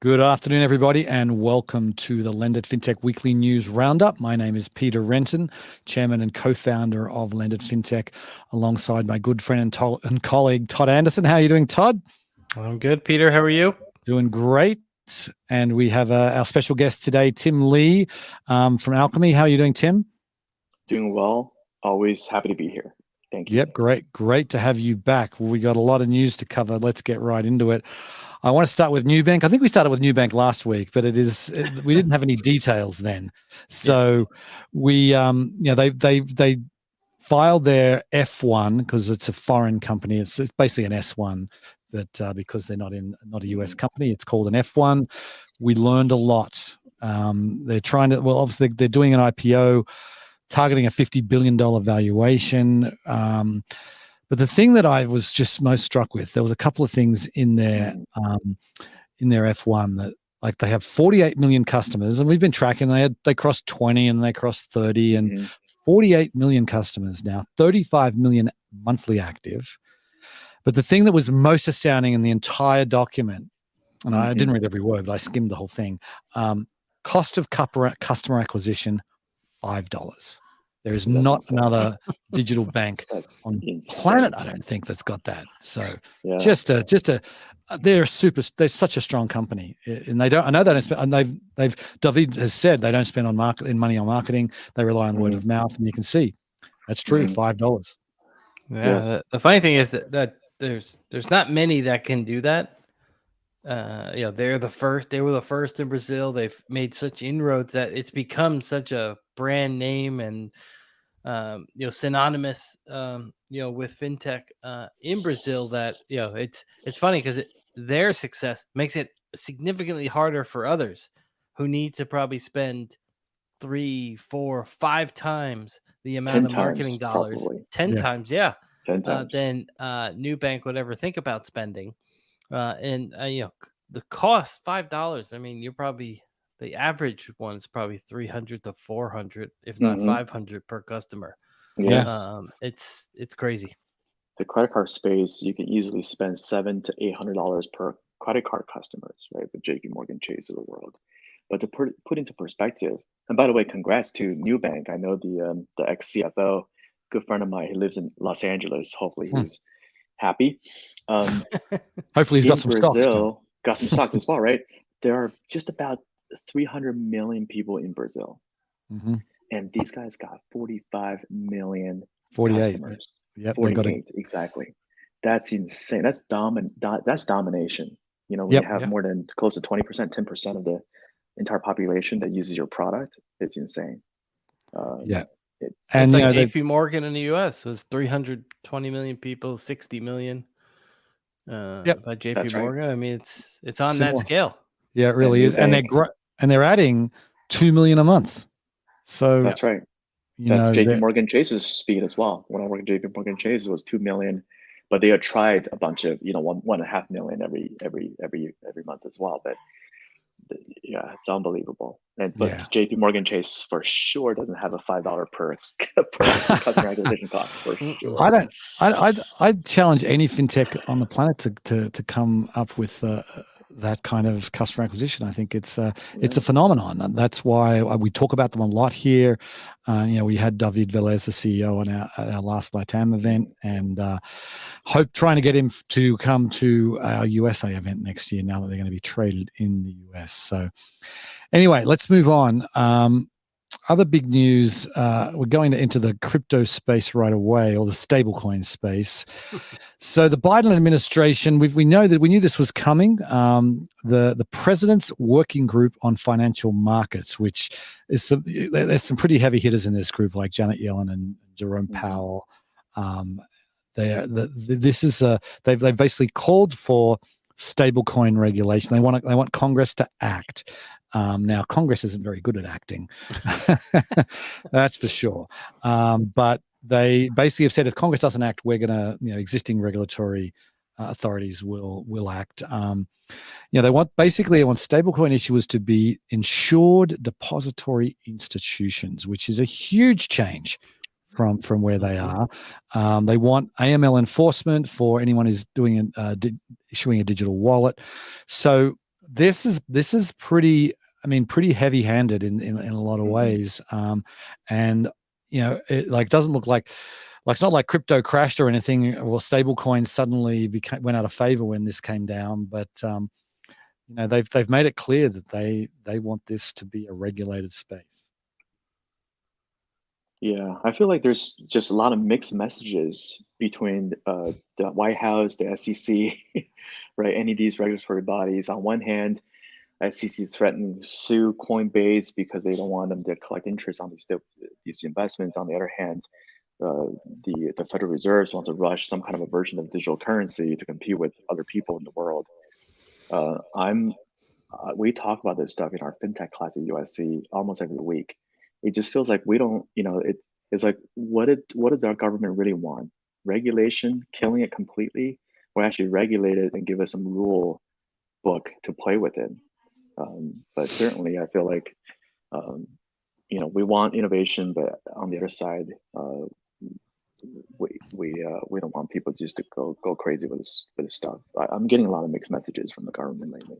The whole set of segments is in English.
Good afternoon, everybody, and welcome to the LendIt Fintech Weekly News Roundup. My name is Peter Renton, Chairman and Co-founder of LendIt Fintech, alongside my good friend and colleague, Todd Anderson. How are you doing, Todd? I'm good, Peter. How are you? Doing great. And we have our special guest today, Tim Lee from Alchemy. How are you doing, Tim? Doing well. Always happy to be here. Thank you. Yep, great to have you back. Well, we got a lot of news to cover. Let's get right into it. I want to start with Nubank. I think we started with Nubank last week, but we didn't have any details then. So we, they filed their F1 because it's a foreign company. It's basically an S1, but because they're not a US company, it's called an F1. We learned a lot. They're trying to, obviously they're doing an IPO, targeting a $50 billion valuation. But the thing that I was just most struck with, there was a couple of things in their F1 that, like, they have 48 million customers, and we've been tracking. They crossed 20 and they crossed 30, and 48 million customers now, 35 million monthly active. But the thing that was most astounding in the entire document, and I didn't read every word, but I skimmed the whole thing. Cost of customer acquisition, $5. There is not another digital bank on the planet, I don't think, that's got that. So they're such a strong company, and they don't. I know they don't spend. And David has said they don't spend money on marketing. They rely on word of mouth, and you can see that's true. $5. Yeah. The funny thing is that there's not many that can do that. They're the first. They were the first in Brazil. They've made such inroads that it's become such a brand name and synonymous with fintech in Brazil that it's funny because their success makes it significantly harder for others who need to probably spend 3, 4, 5 times the amount of marketing dollars, probably. 10 times, 10 times. than Nubank would ever think about spending. The cost $5. I mean, you're probably the average one is probably 300 to 400, if not 500 per customer. Yes. It's crazy. The credit card space, you can easily spend $700 to $800 per credit card customers, right? With JP Morgan Chase of the world. But to put into perspective, and by the way, congrats to Nubank. I know the ex-CFO, good friend of mine, he lives in Los Angeles. Hopefully he's happy. Hopefully he's got some stocks. Got some stocks as well, right? There are just about 300 million people in Brazil. And these guys got 45 million 48 customers. Yep, 48, exactly. That's insane. That's domination. We have more than close to 20%, 10% of the entire population that uses your product. It's insane. It's like JP Morgan in the US was 320 million people, 60 million by JP Morgan. Right. I mean, it's on that scale. Yeah, it really is. And they're adding 2 million a month. So that's right. That's JP Morgan Chase's speed as well. When I worked at JP Morgan Chase, it was 2 million, but they had tried a bunch of 1.5 million every month as well. But it's unbelible. But JP Morgan Chase for sure doesn't have a $5 per customer acquisition cost for sure. I challenge any fintech on the planet to come up with that kind of customer acquisition. I think it's a phenomenon, and that's why we talk about them a lot here. We had David Velez, the CEO, on our last LATAM event, and trying to get him to come to our USA event next year. Now that they're going to be traded in the US. So, anyway, let's move on. Other big news, we're going to enter the crypto space right away, or the stablecoin space. So the Biden administration, we knew this was coming. The president's working group on financial markets, which is there's some pretty heavy hitters in this group, like Janet Yellen and Jerome Powell. They've basically called for stablecoin regulation. They want Congress to act. Now, Congress isn't very good at acting, that's for sure. But they basically have said if Congress doesn't act, we're going to, existing regulatory authorities will act. They want stablecoin issuers to be insured depository institutions, which is a huge change from where they are. They want AML enforcement for anyone who's doing issuing a digital wallet. So this is pretty. I mean, pretty heavy-handed in a lot of ways, and it like doesn't look like it's not like crypto crashed or anything, or stable coins suddenly went out of favor when this came down. But they've made it clear that they want this to be a regulated space. Yeah, I feel like there's just a lot of mixed messages between the White House, the SEC, right? Any of these regulatory bodies. On one hand, SEC threatening to sue Coinbase because they don't want them to collect interest on these investments. On the other hand, the Federal Reserve wants to rush some kind of a version of digital currency to compete with other people in the world. We talk about this stuff in our fintech class at USC almost every week. It just feels like we don't, it's like, what does our government really want? Regulation, killing it completely, or actually regulate it and give us some rule book to play within? But certainly, I feel like, we want innovation, but on the other side, we don't want people just to go crazy with this stuff. I'm getting a lot of mixed messages from the government lately.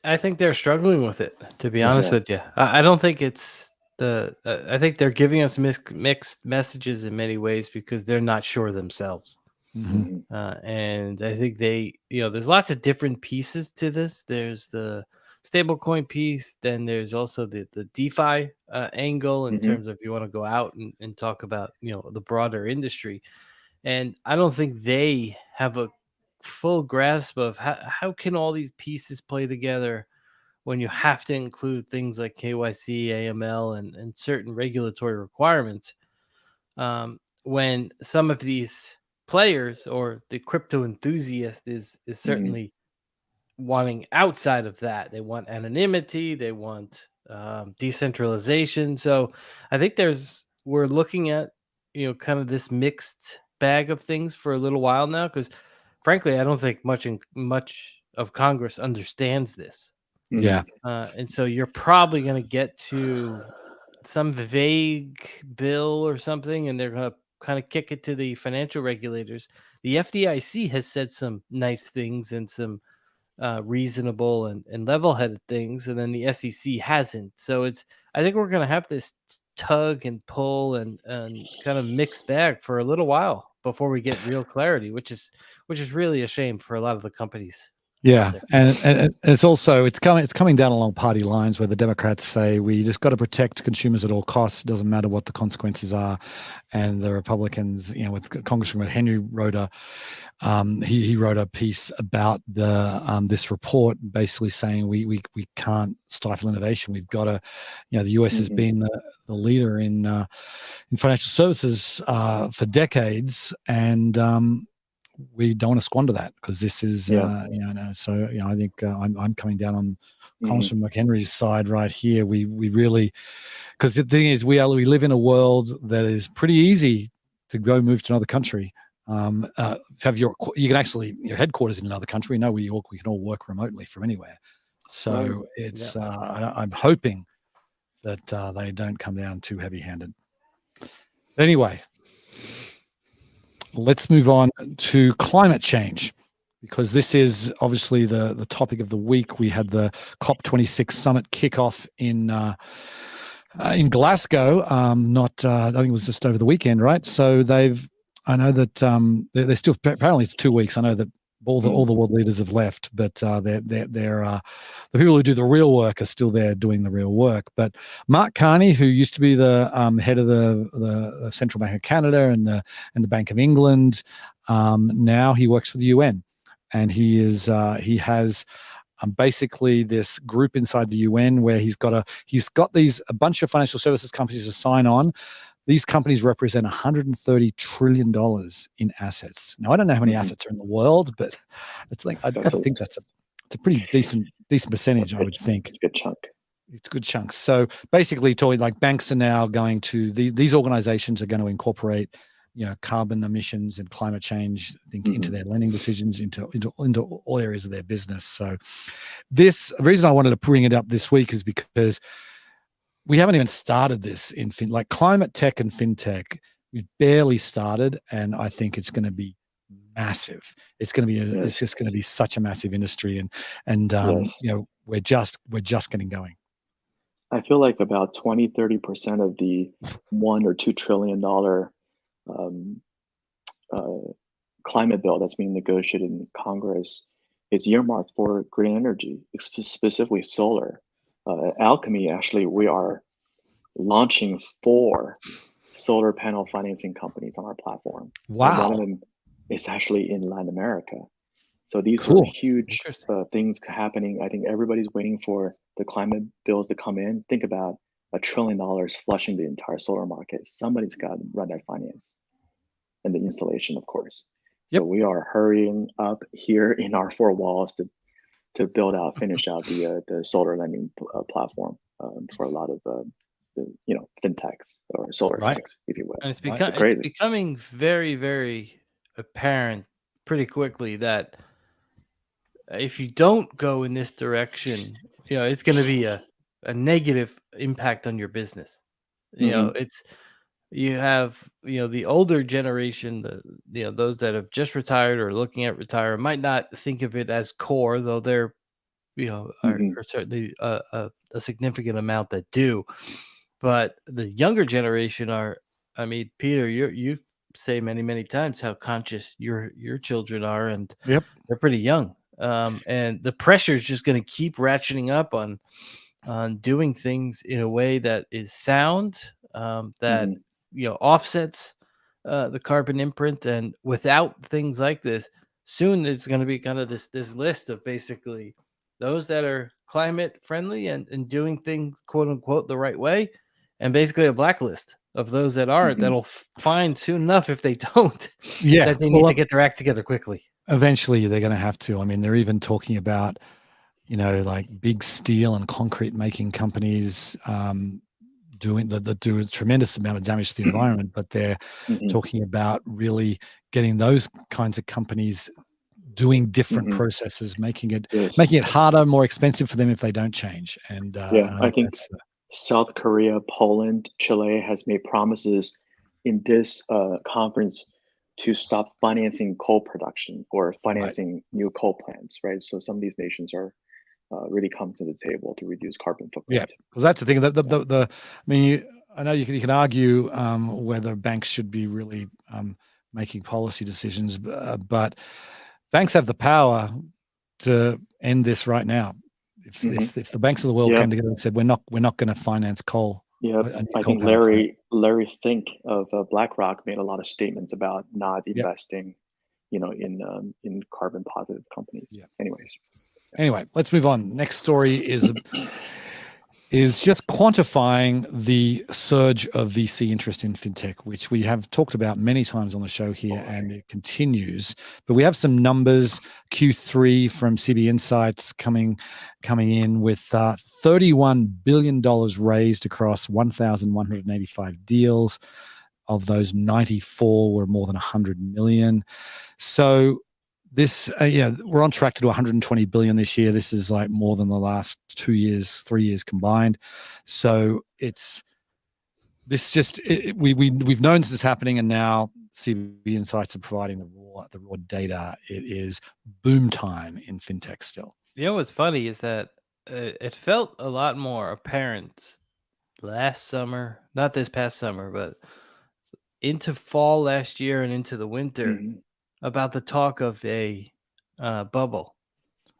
I think they're struggling with it, to be honest with you. I don't think it's I think they're giving us mixed messages in many ways because they're not sure themselves. And I think there's lots of different pieces to this. There's the stablecoin piece, then there's also the DeFi angle in terms of you want to go out and talk about the broader industry. And I don't think they have a full grasp of how can all these pieces play together when you have to include things like KYC, AML, and certain regulatory requirements. When some of these players or the crypto enthusiast is certainly wanting outside of that. They want anonymity, they want decentralization. So I think we're looking at kind of this mixed bag of things for a little while now, because frankly I don't think much of Congress understands this. And so you're probably going to get to some vague bill or something, and they're going to kind of kick it to the financial regulators. The FDIC has said some nice things and some reasonable and level-headed things, and then the SEC hasn't. So I think we're going to have this tug and pull and kind of mixed bag for a little while before we get real clarity, which is really a shame for a lot of the companies. Yeah, and it's also it's coming down along party lines where the Democrats say we just got to protect consumers at all costs. It doesn't matter what the consequences are, and the Republicans, with Congressman Henry wrote he wrote a piece about this report, basically saying we can't stifle innovation. We've got to, the U.S. has been the leader in financial services for decades, and we don't want to squander that, because this is, so I think I'm coming down on Congressman McHenry's side right here. We really, because the thing is, we live in a world that is pretty easy to go move to another country. Have you can actually, your headquarters in another country. No, we can all work remotely from anywhere. So it's, I'm hoping that they don't come down too heavy-handed. Anyway, let's move on to climate change, because this is obviously the topic of the week. We had the COP26 summit kickoff in Glasgow. I think it was just over the weekend, right? So I know that they're still, apparently it's 2 weeks. I know that all the world leaders have left, but they're the people who do the real work are still there doing the real work. But Mark Carney, who used to be the head of the Central Bank of Canada and the Bank of England, now he works for the UN, and he has basically this group inside the UN where he's got a bunch of financial services companies to sign on. These companies represent $130 trillion in assets. Now, I don't know how many assets are in the world, but it's like I think it's a pretty decent percentage. I would think it's a good chunk. It's a good chunk. So basically, like banks are now going to these organizations are going to incorporate, carbon emissions and climate change into their lending decisions, into all areas of their business. So the reason I wanted to bring it up this week is because we haven't even started this in like climate tech and fintech. We've barely started, and I think it's going to be massive. It's going to be it's just going to be such a massive industry, and we're just getting going. I feel like about 20-30% of the $1 or $2 trillion climate bill that's being negotiated in Congress is earmarked for green energy, specifically solar. Alchemy, actually, we are launching 4 solar panel financing companies on our platform. Wow. And one of them is actually in Latin America. So these Cool. are huge things happening. I think everybody's waiting for the climate bills to come in. Think about $1 trillion flushing the entire solar market. Somebody's got to run that finance and the installation, of course. Yep. So we are hurrying up here in our 4 walls to build out, finish out the solar lending platform for a lot of the fintechs or solar techs, if you will. And it's becoming very, very apparent pretty quickly that if you don't go in this direction, it's going to be a negative impact on your business. You have the older generation, those that have just retired or looking at retire might not think of it as core, though they're are certainly a significant amount that do. But the younger generation are, I mean, Peter, you say many times how conscious your children are, and they're pretty young. And the pressure is just going to keep ratcheting up on doing things in a way that is sound, that offsets the carbon imprint. And without things like this, soon it's going to be kind of this list of basically those that are climate friendly and doing things quote unquote the right way, and basically a blacklist of those that aren't. That'll find soon enough if they don't. That they need to get their act together quickly. Eventually, they're going to have to. I mean, they're even talking about, like big steel and concrete making companies doing that do a tremendous amount of damage to the environment, but they're talking about really getting those kinds of companies doing different processes, making it harder, more expensive for them if they don't change. And I think South Korea, Poland, Chile has made promises in this conference to stop financing coal production or financing new coal plants, right? So some of these nations are really come to the table to reduce carbon footprint. Yeah, because that's the thing. I mean, I know you can argue whether banks should be really making policy decisions, but banks have the power to end this right now. If the banks of the world came together and said we're not going to finance coal. Yeah, I think Larry Fink of BlackRock made a lot of statements about not investing, in carbon positive companies. Yeah. Anyway, let's move on. Next story is just quantifying the surge of VC interest in fintech, which we have talked about many times on the show here, and it continues. But we have some numbers. Q3 from CB Insights coming in with $31 billion raised across 1,185 deals. Of those, 94 were more than 100 million. So this, we're on track to do 120 billion this year. This is like more than the last 2 years, 3 years combined. So we've known this is happening, and now CB Insights are providing the raw data. It is boom time in fintech still. What's funny is that it felt a lot more apparent last summer, not this past summer, but into fall last year and into the winter, about the talk of a bubble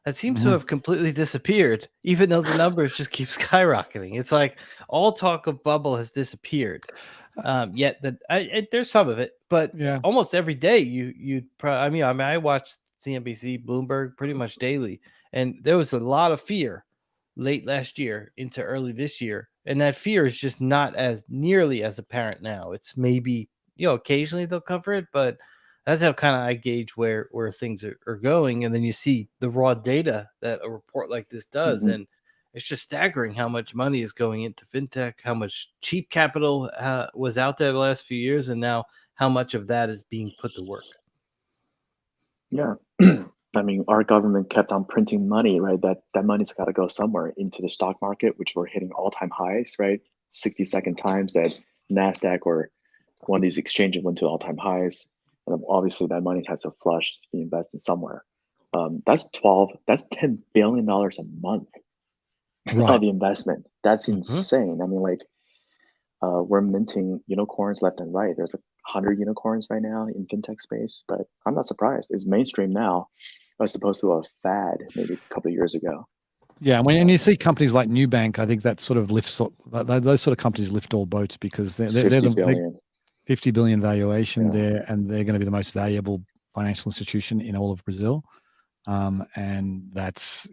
that seems to have completely disappeared, even though the numbers just keep skyrocketing. It's like all talk of bubble has disappeared. Yet there's some of it, but almost every day I watched CNBC, Bloomberg pretty much daily, and there was a lot of fear late last year into early this year, and that fear is just not as nearly as apparent now. It's maybe occasionally they'll cover it, but that's how kind of I gauge where things are going. And then you see the raw data that a report like this does, and it's just staggering how much money is going into fintech, how much cheap capital was out there the last few years, and now how much of that is being put to work. Yeah. I mean, our government kept on printing money, right? That money's got to go somewhere into the stock market, which we're hitting all-time highs, right? 62nd times that NASDAQ or one of these exchanges went to all-time highs. And obviously that money has to flush to be invested somewhere. That's $10 billion a month of the investment. That's insane. I mean, like, we're minting unicorns left and right. There's 100 unicorns right now in fintech space, but I'm not surprised. It's mainstream now, as opposed to a fad maybe a couple of years ago. Yeah, when you see companies like Nubank, I think that sort of lifts those sort of companies lift all boats because they're 50 billion valuation there, and they're going to be the most valuable financial institution in all of Brazil. And that's,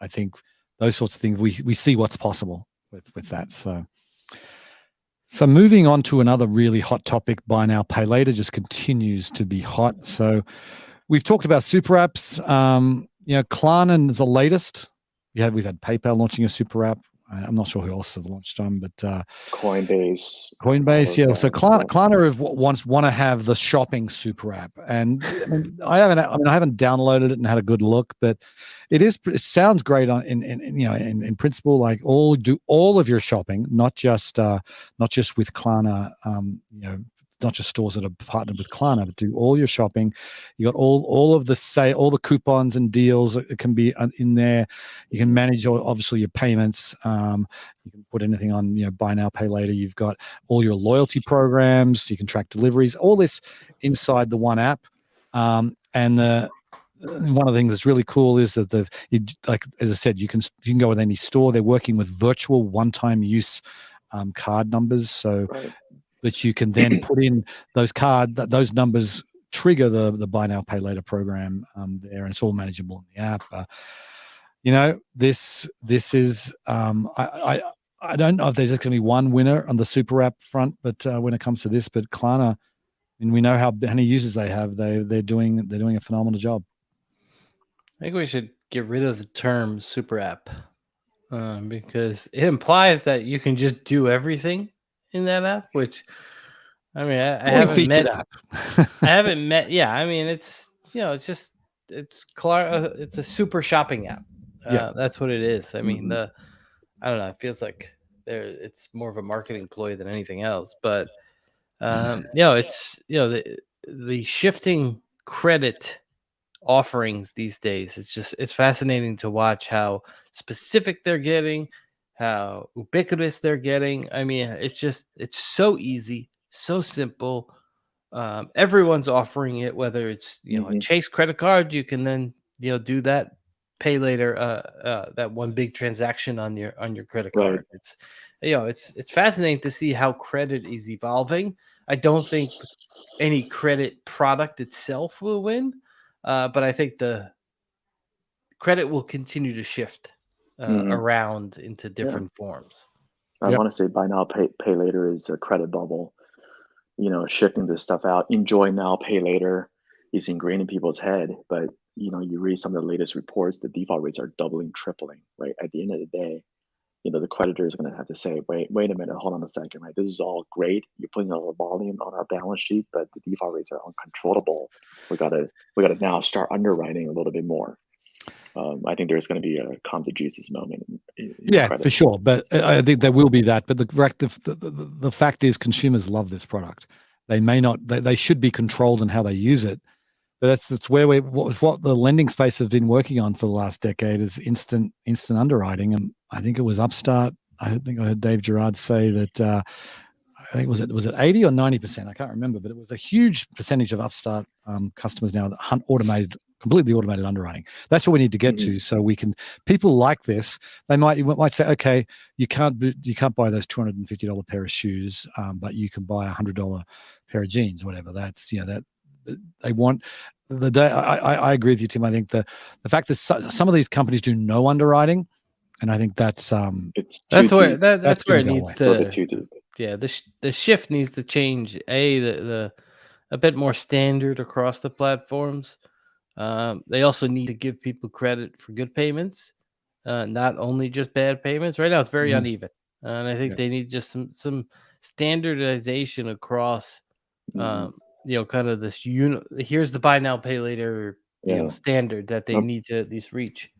I think those sorts of things, we see what's possible with that. So moving on to another really hot topic, buy now, pay later, just continues to be hot. So we've talked about super apps. Klarna is the latest. We've had PayPal launching a super app. I'm not sure who else have launched one, but Coinbase, yeah. So Klarna want to have the shopping super app, and I haven't downloaded it and had a good look, but it sounds great in principle. Like do all of your shopping, not just with Klarna. Not just stores that are partnered with Klarna, but do all your shopping. You got all of all the coupons and deals that can be in there. You can manage obviously your payments. You can put anything on, buy now, pay later. You've got all your loyalty programs. You can track deliveries. All this inside the one app. And one of the things that's really cool is that like as I said, you can go with any store. They're working with virtual one-time use card numbers. So. Right. But you can then put in those numbers trigger the buy now pay later program there, and it's all manageable in the app. This is I don't know if there's just going to be one winner on the super app front, but when it comes to this, but Klarna, and we know how many users they have, they're doing a phenomenal job. I think we should get rid of the term super app because it implies that you can just do everything in that app, which I mean, I haven't met. App. I haven't met. Yeah, I mean, it's it's a super shopping app. That's what it is. I mean, I don't know. It feels like it's more of a marketing ploy than anything else. But it's the shifting credit offerings these days. It's fascinating to watch how specific they're getting, how ubiquitous they're getting. I mean, it's so easy, so simple. Everyone's offering it, whether it's a Chase credit card, you can then do that pay later that one big transaction on your credit card. It's fascinating to see how credit is evolving. I don't think any credit product itself will win, but I think the credit will continue to shift around into different forms. I want to say buy now, pay later is a credit bubble. Shifting this stuff out. Enjoy now, pay later is ingrained in people's head. But you read some of the latest reports, the default rates are doubling, tripling. Right at the end of the day, the creditor is going to have to say, wait a minute, hold on a second, right? This is all great. You're putting all the volume on our balance sheet, but the default rates are uncontrollable. We gotta now start underwriting a little bit more. I think there's going to be a come to Jesus moment. For sure. But I think there will be that. But the fact is, consumers love this product. They may not. They should be controlled in how they use it. But that's where what the lending space has been working on for the last decade is instant underwriting. And I think it was Upstart. I think I heard Dave Gerard say that. I think was it 80 or 90%? I can't remember, but it was a huge percentage of Upstart customers now that hunt completely automated underwriting. That's what we need to get to. So people like this, you might say, okay, you can't buy those $250 pair of shoes, but you can buy $100 pair of jeans, whatever. That's that they want the day. I agree with you, Tim. I think the fact that some of these companies do no underwriting, and I think that's where it needs to. Yeah, the shift needs to change. A bit more standard across the platforms. They also need to give people credit for good payments, not only just bad payments. Right now, it's very uneven, and I think they need just some standardization across. Kind of this here's the buy now pay later standard that they need to at least reach.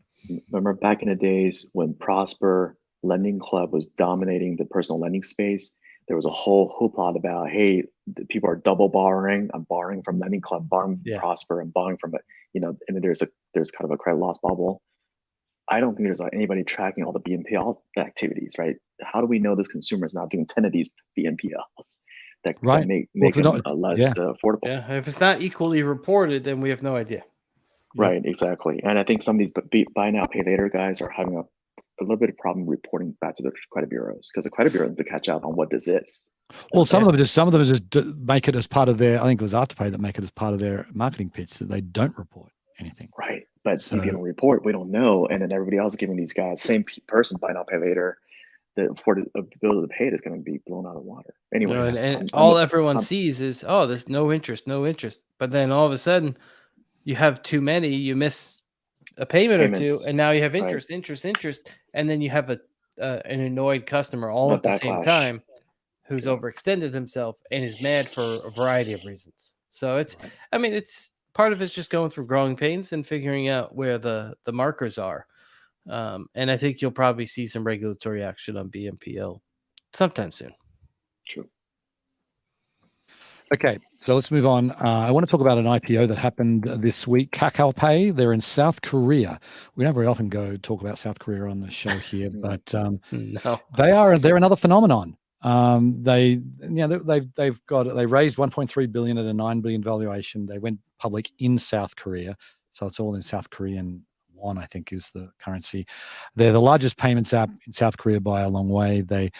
Remember back in the days when Prosper Lending Club was dominating the personal lending space, there was a whole hoopla about, hey, people are double borrowing. I'm borrowing from Lending Club, borrowing from Prosper, and borrowing from it. And then there's kind of a credit loss bubble. I don't think there's anybody tracking all the BNPL activities, right? How do we know this consumer is not doing 10 of these BNPLs that make them less affordable? Yeah, if it's not equally reported, then we have no idea. Right, exactly. And I think some of these buy now, pay later guys are having a little bit of problem reporting back to the credit bureaus, because the credit bureau has to catch up on what this is. Well, some of them just make it as part of their. I think it was Afterpay that make it as part of their marketing pitch that they don't report anything. Right, but if you don't report, we don't know, and then everybody else is giving these guys, same person, buy now, pay later, the ability to pay it is going to be blown out of water. Anyways, and everyone sees is, oh, there's no interest. But then all of a sudden, you have too many, you miss a payment or two, and now you have interest, and then you have an annoyed customer all at the same time who's overextended himself and is mad for a variety of reasons. So it's, I mean, it's part of it's just going through growing pains and figuring out where the markers are. And I think you'll probably see some regulatory action on BNPL sometime soon. True. Okay, so let's move on. I want to talk about an IPO that happened this week. Kakao Pay, they're in South Korea. We don't very often talk about South Korea on the show here, but no, they're another phenomenon. They raised 1.3 billion at a 9 billion valuation. They went public in South Korea, so it's all in South Korean won, I think, is the currency. They're the largest payments app in South Korea by a long way. They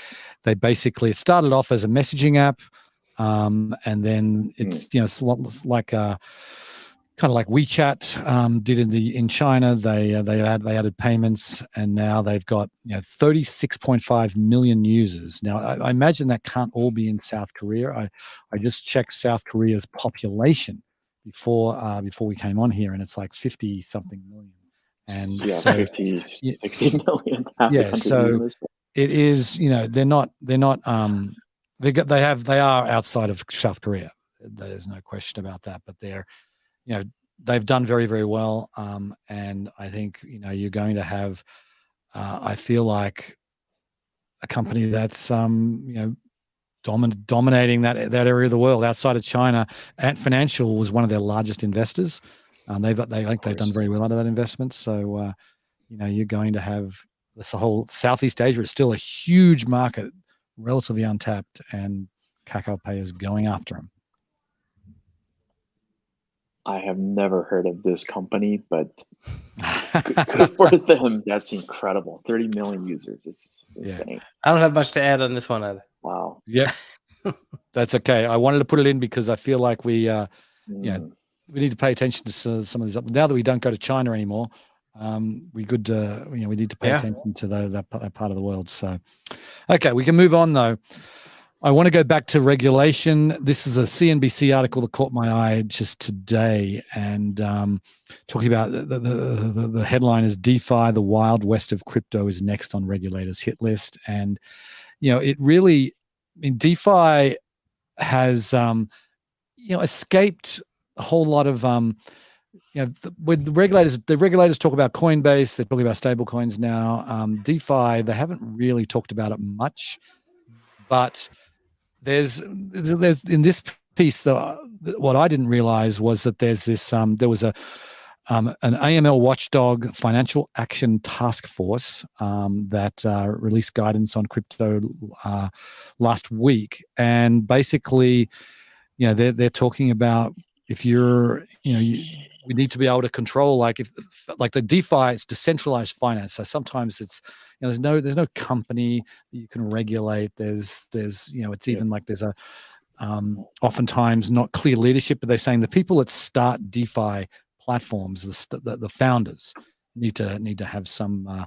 basically, it started off as a messaging app. And then it's it's like kind of like WeChat did in China. They added payments, and now they've got 36.5 million users. Now I imagine that can't all be in South Korea. I just checked South Korea's population before we came on here, and it's like 50 something million. And so 50, 60 million. Yeah, so it is. They're not. They are outside of South Korea. There's no question about that. But they've done very, very well. And I think you're going to have. I feel like a company that's dominating that area of the world outside of China. Ant Financial was one of their largest investors. They've done very well out of that investment. So you're going to have this whole Southeast Asia is still a huge market, relatively untapped, and Kakao Pay is going after them. I have never heard of this company, but good for them. That's incredible. 30 million users. It's insane. I don't have much to add on this one either. Wow. Yeah, that's okay. I wanted to put it in because I feel like we we need to pay attention to some of these. Now that we don't go to China anymore, we need to pay attention to that part of the world. So, okay, we can move on though. I want to go back to regulation. This is a CNBC article that caught my eye just today, and talking about the headline is "DeFi: The Wild West of Crypto is Next on Regulators' Hit List," and it really, DeFi has escaped a whole lot of when the regulators talk about Coinbase, they're talking about stable coins now. DeFi, they haven't really talked about it much, but there's in this piece, what I didn't realize was that there's this there was an AML watchdog financial action task force that released guidance on crypto last week, and basically they're talking about, if you're, we need to be able to control, like the DeFi, it's decentralized finance. So sometimes it's, there's no company that you can regulate. There's it's even like there's a oftentimes not clear leadership, but they're saying the people that start DeFi platforms, the founders need to have some,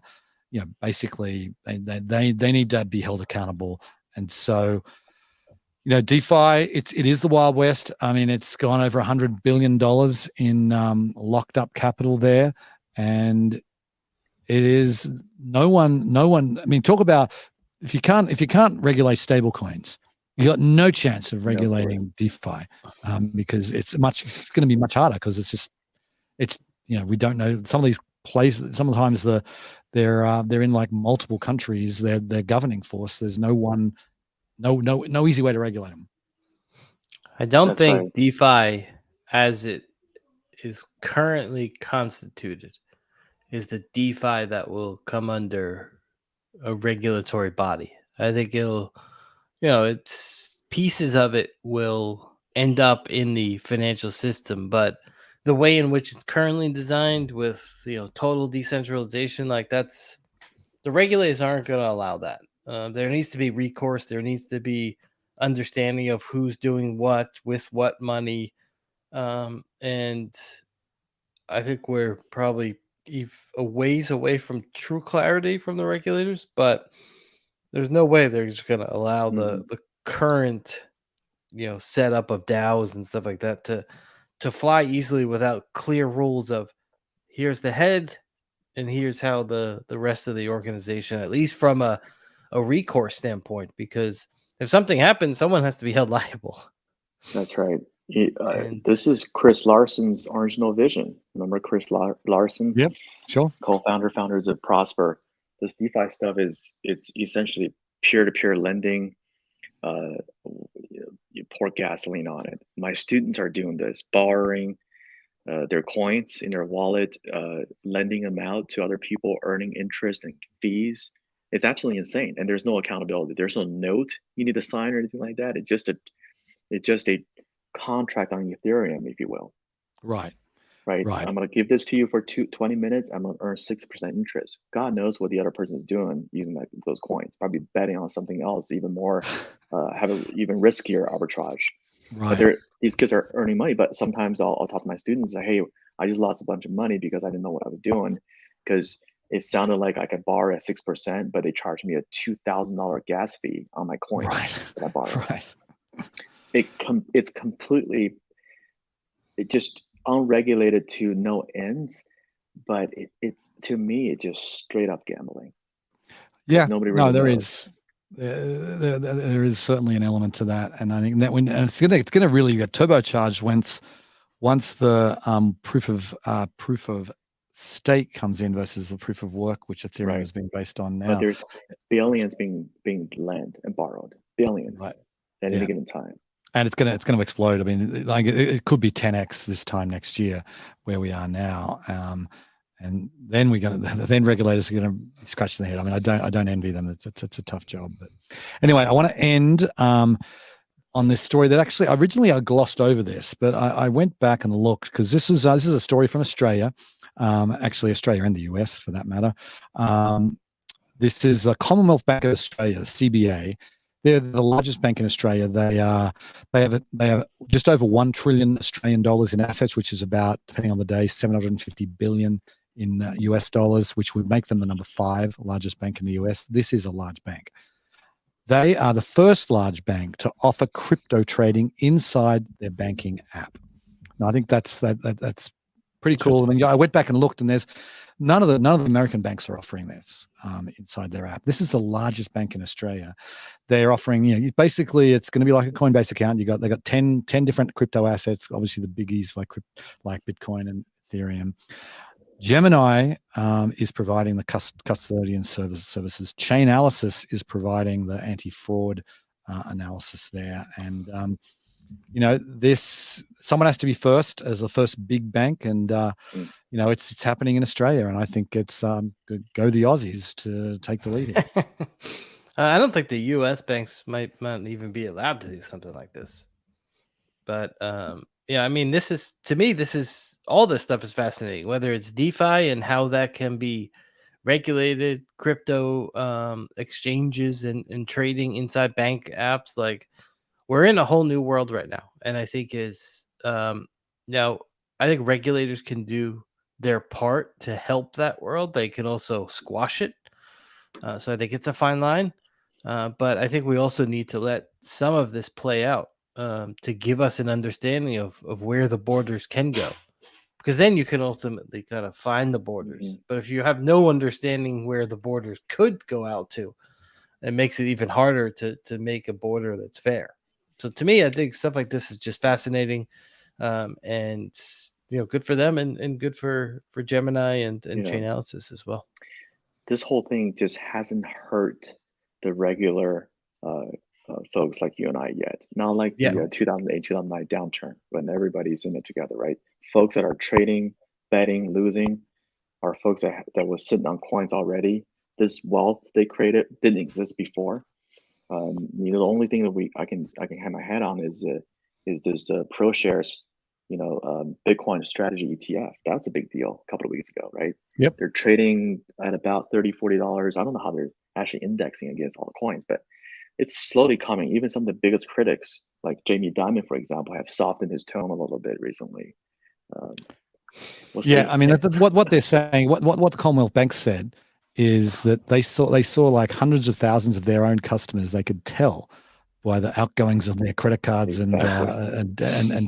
basically they need to be held accountable. And so, DeFi, it is the Wild West. I mean, it's gone over $100 billion in locked up capital there. And it is no one, I mean, talk about, if you can't regulate stable coins, you got no chance of regulating DeFi, because it's going to be much harder, because we don't know, some of these places, sometimes they're in like multiple countries, they're governing force. There's no easy way to regulate them. I don't think DeFi, as it is currently constituted, is the DeFi that will come under a regulatory body. I think it'll, it's pieces of it will end up in the financial system, but the way in which it's currently designed with, total decentralization, like that's, the regulators aren't going to allow that. There needs to be recourse. There needs to be understanding of who's doing what with what money. And I think we're probably a ways away from true clarity from the regulators, but there's no way they're just going to allow the current, setup of DAOs and stuff like that to fly easily without clear rules of here's the head and here's how the rest of the organization, at least from a recourse standpoint, because if something happens, someone has to be held liable. That's right. This is Chris Larson's original vision. Remember Chris Larson? Yep, sure. Founders of Prosper. This DeFi stuff it's essentially peer-to-peer lending. You pour gasoline on it. My students are doing this, borrowing their coins in their wallet, lending them out to other people, earning interest and fees. It's absolutely insane, and there's no accountability. There's no note you need to sign or anything like that. It's just a contract on Ethereum, if you will. Right. Right. I'm going to give this to you for 20 minutes. I'm going to earn 6% interest. God knows what the other person is doing using those coins. Probably betting on something else, even more, have an even riskier arbitrage. Right. But these kids are earning money. But sometimes I'll talk to my students and say, hey, I just lost a bunch of money because I didn't know what I was doing, because it sounded like I could borrow at 6%, but they charged me a $2,000 gas fee on my coins that I borrowed. Right. It's completely, it just unregulated to no ends, but it's to me it's just straight up gambling. Yeah, nobody really knows. There is certainly an element to that, and I think that it's gonna really get turbocharged once the proof of stake comes in versus the proof of work, which Ethereum has been based on now. But there's billions being lent and borrowed, billions at any given time. And it's gonna explode. I mean, like it could be 10x this time next year, where we are now. And then regulators are gonna be scratching their head. I mean, I don't envy them. It's a tough job. But anyway, I want to end on this story that actually originally I glossed over this, but I went back and looked, because this is a story from Australia, actually Australia and the US for that matter. This is the Commonwealth Bank of Australia, the CBA. They're the largest bank in Australia. They have just over $1 trillion Australian dollars in assets, which is about, depending on the day, 750 billion in US dollars, which would make them the number 5 largest bank in the US. This is a large bank. They are the first large bank to offer crypto trading inside their banking app. Now, I think that's pretty cool. I mean, I went back and looked, and there's none of the American banks are offering this inside their app. This is the largest bank in Australia. They're offering, basically it's going to be like a Coinbase account. They got 10 different crypto assets. Obviously, the biggies like Bitcoin and Ethereum. Gemini is providing the custodian services. Chainalysis is providing the anti-fraud analysis there, and someone has to be first as the first big bank, and it's happening in Australia, and I think it's go the Aussies to take the lead here. I don't think the U.S. banks might even be allowed to do something like this, but I mean, this is all this stuff is fascinating, whether it's DeFi and how that can be regulated, crypto exchanges and trading inside bank apps. Like, we're in a whole new world right now, and I think now I think regulators can do their part to help that world. They can also squash it. So I think it's a fine line, but I think we also need to let some of this play out to give us an understanding of where the borders can go, because then you can ultimately kind of find the borders. But if you have no understanding where the borders could go out to, it makes it even harder to make a border that's fair. So to me, I think stuff like this is just fascinating, and good for them and good for Gemini and Chainalysis as well. This whole thing just hasn't hurt the regular folks like you and I yet. Not like the 2008, 2009 downturn when everybody's in it together, right? Folks that are trading, betting, losing, are folks that was sitting on coins already. This wealth they created didn't exist before. The only thing that I can hang my head on is this ProShares, Bitcoin strategy ETF. That's a big deal a couple of weeks ago, right? Yep. They're trading at about $30, $40. I don't know how they're actually indexing against all the coins, but it's slowly coming. Even some of the biggest critics, like Jamie Dimon, for example, have softened his tone a little bit recently. We'll see. I mean, what they're saying, what the Commonwealth Bank said is that they saw like hundreds of thousands of their own customers. They could tell by the outgoings of their credit cards and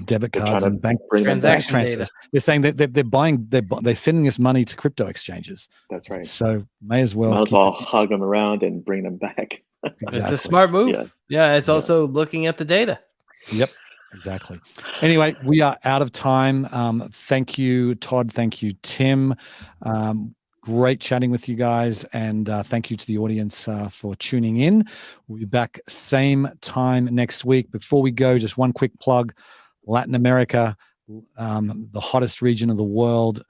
debit cards and bank transaction data. They're saying that they're sending this money to crypto exchanges. That's right. So may as well hug them around and bring them back. Exactly. It's a smart move. Yeah, it's also looking at the data. Yep. Exactly. Anyway, we are out of time. Thank you, Todd. Thank you, Tim. Great chatting with you guys. And thank you to the audience for tuning in. We'll be back same time next week. Before we go, just one quick plug. Latin America, the hottest region of the world.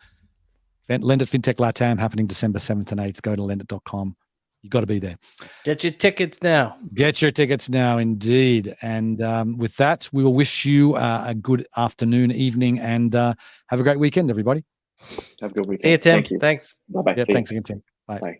LendIt Fintech LATAM happening December 7th and 8th. Go to lendit.com. You got to be there. Get your tickets now. Get your tickets now, indeed. And with that, we will wish you a good afternoon, evening, and have a great weekend, everybody. Have a good weekend. See you, Tim. Thank you. Thanks. Bye-bye. Yeah, thanks again, Tim. Bye. Bye.